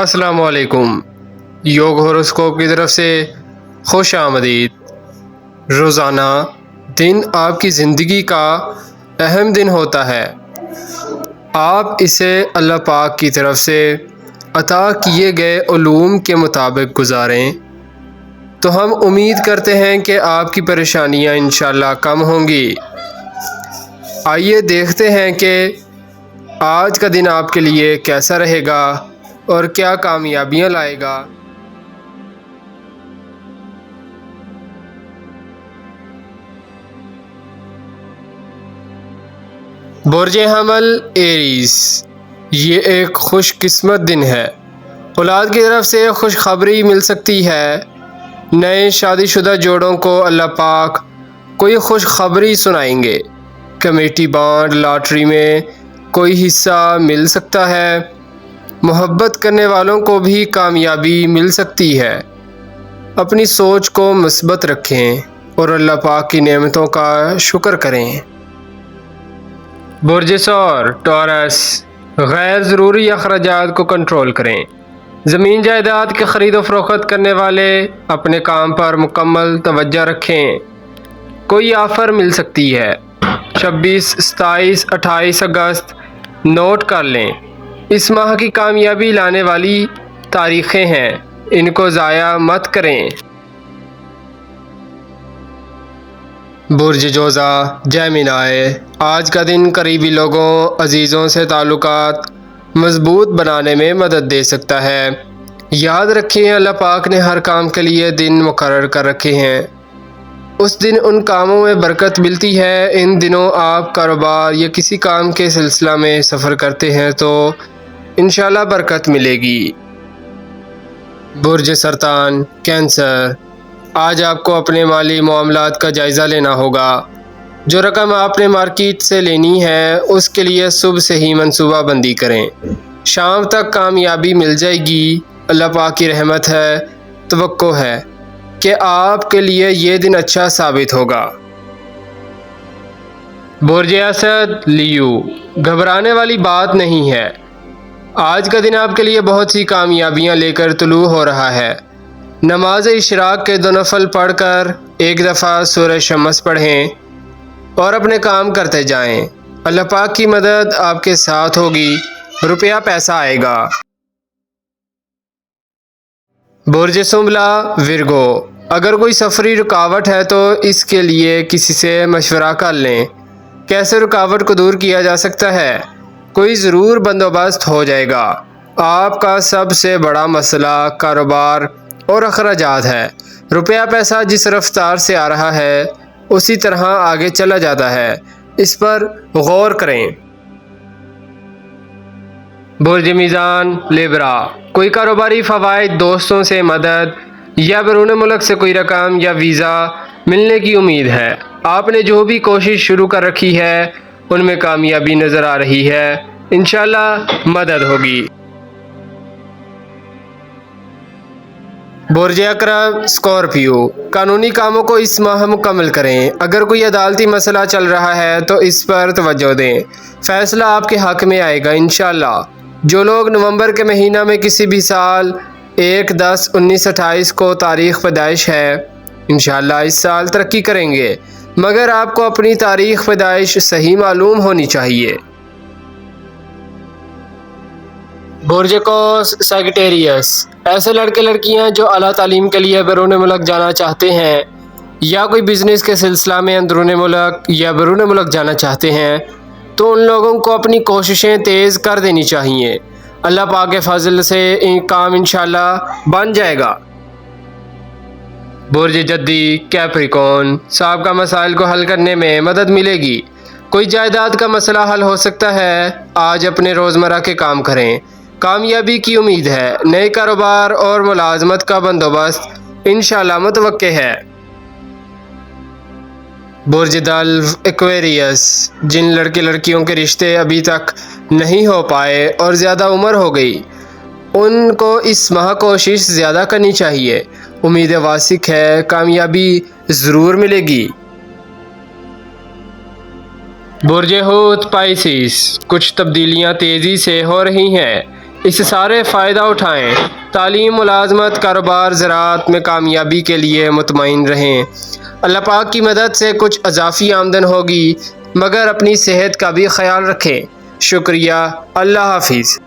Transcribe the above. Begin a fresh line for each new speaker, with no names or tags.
السلام علیکم۔ یوگ ہوراسکوپ کی طرف سے خوش آمدید۔ روزانہ دن آپ کی زندگی کا اہم دن ہوتا ہے۔ آپ اسے اللہ پاک کی طرف سے عطا کیے گئے علوم کے مطابق گزاریں تو ہم امید کرتے ہیں کہ آپ کی پریشانیاں انشاءاللہ کم ہوں گی۔ آئیے دیکھتے ہیں کہ آج کا دن آپ کے لیے کیسا رہے گا اور کیا کامیابیاں لائے گا۔ برج حمل ایریز، یہ ایک خوش قسمت دن ہے۔ اولاد کی طرف سے خوشخبری مل سکتی ہے۔ نئے شادی شدہ جوڑوں کو اللہ پاک کوئی خوشخبری سنائیں گے۔ کمیٹی بانڈ لاٹری میں کوئی حصہ مل سکتا ہے۔ محبت کرنے والوں کو بھی کامیابی مل سکتی ہے۔ اپنی سوچ کو مثبت رکھیں اور اللہ پاک کی نعمتوں کا شکر کریں۔ برج ثور ٹورس، غیر ضروری اخراجات کو کنٹرول کریں۔ زمین جائیداد کی خرید و فروخت کرنے والے اپنے کام پر مکمل توجہ رکھیں۔ کوئی آفر مل سکتی ہے۔ 26، 27، 28 اگست نوٹ کر لیں۔ اس ماہ کی کامیابی لانے والی تاریخیں ہیں، ان کو ضائع مت کریں۔ برج جوزا جیمنائی، آج کا دن قریبی لوگوں عزیزوں سے تعلقات مضبوط بنانے میں مدد دے سکتا ہے۔ یاد رکھیں اللہ پاک نے ہر کام کے لیے دن مقرر کر رکھے ہیں، اس دن ان کاموں میں برکت ملتی ہے۔ ان دنوں آپ کاروبار یا کسی کام کے سلسلہ میں سفر کرتے ہیں تو انشاءاللہ برکت ملے گی۔ برج سرطان کینسر، آج آپ کو اپنے مالی معاملات کا جائزہ لینا ہوگا۔ جو رقم آپ نے مارکیٹ سے لینی ہے اس کے لیے صبح سے ہی منصوبہ بندی کریں، شام تک کامیابی مل جائے گی۔ اللہ پاک کی رحمت ہے، توقع ہے کہ آپ کے لیے یہ دن اچھا ثابت ہوگا۔ برج اسد لیو، گھبرانے والی بات نہیں ہے۔ آج کا دن آپ کے لیے بہت سی کامیابیاں لے کر طلوع ہو رہا ہے۔ نماز اشراق کے 2 نفل پڑھ کر ایک دفعہ سورہ شمس پڑھیں اور اپنے کام کرتے جائیں۔ اللہ پاک کی مدد آپ کے ساتھ ہوگی، روپیہ پیسہ آئے گا۔ برج سنبلہ ورگو، اگر کوئی سفری رکاوٹ ہے تو اس کے لیے کسی سے مشورہ کر لیں۔ کیسے رکاوٹ کو دور کیا جا سکتا ہے؟ کوئی ضرور بندوبست ہو جائے گا۔ آپ کا سب سے بڑا مسئلہ کاروبار اور اخراجات ہے۔ روپیہ پیسہ جس رفتار سے آ رہا ہے اسی طرح آگے چلا جاتا ہے، اس پر غور کریں۔ برج میزان لیبرا، کوئی کاروباری فوائد، دوستوں سے مدد یا بیرون ملک سے کوئی رقم یا ویزا ملنے کی امید ہے۔ آپ نے جو بھی کوشش شروع کر رکھی ہے ان میں کامیابی نظر آ رہی ہے، انشاءاللہ مدد ہوگی۔ برج عقرب اسکارپیو، قانونی کاموں کو اس ماہ مکمل کریں۔ اگر کوئی عدالتی مسئلہ چل رہا ہے تو اس پر توجہ دیں، فیصلہ آپ کے حق میں آئے گا انشاءاللہ۔ جو لوگ نومبر کے مہینہ میں کسی بھی سال 1، 10، 19، 28 کو تاریخ پیدائش ہے انشاءاللہ اس سال ترقی کریں گے، مگر آپ کو اپنی تاریخ پیدائش صحیح معلوم ہونی چاہیے۔ برج قوس سیگیٹیریس، ایسے لڑکے لڑکیاں جو اعلیٰ تعلیم کے لیے بیرون ملک جانا چاہتے ہیں یا کوئی بزنس کے سلسلہ میں اندرون ملک یا بیرون ملک جانا چاہتے ہیں تو ان لوگوں کو اپنی کوششیں تیز کر دینی چاہیے۔ اللہ پاک کے فضل سے کام انشاءاللہ بن جائے گا۔ برج جدی کیپریکون، سابقہ مسائل کو حل کرنے میں مدد ملے گی۔ کوئی جائیداد کا مسئلہ حل ہو سکتا ہے۔ آج اپنے روزمرہ کے کام کریں، کامیابی کی امید ہے۔ نئے کاروبار اور ملازمت کا بندوبست انشاءاللہ متوقع ہے۔ برج دلو ایکویریس، جن لڑکے لڑکیوں کے رشتے ابھی تک نہیں ہو پائے اور زیادہ عمر ہو گئی ان کو اس ماہ کوشش زیادہ کرنی چاہیے۔ امید واثق ہے کامیابی ضرور ملے گی۔ برج حوت پائسیس، کچھ تبدیلیاں تیزی سے ہو رہی ہیں، اس سے سارے فائدہ اٹھائیں۔ تعلیم، ملازمت، کاروبار، زراعت میں کامیابی کے لیے مطمئن رہیں۔ اللہ پاک کی مدد سے کچھ اضافی آمدن ہوگی، مگر اپنی صحت کا بھی خیال رکھیں۔ شکریہ۔ اللہ حافظ۔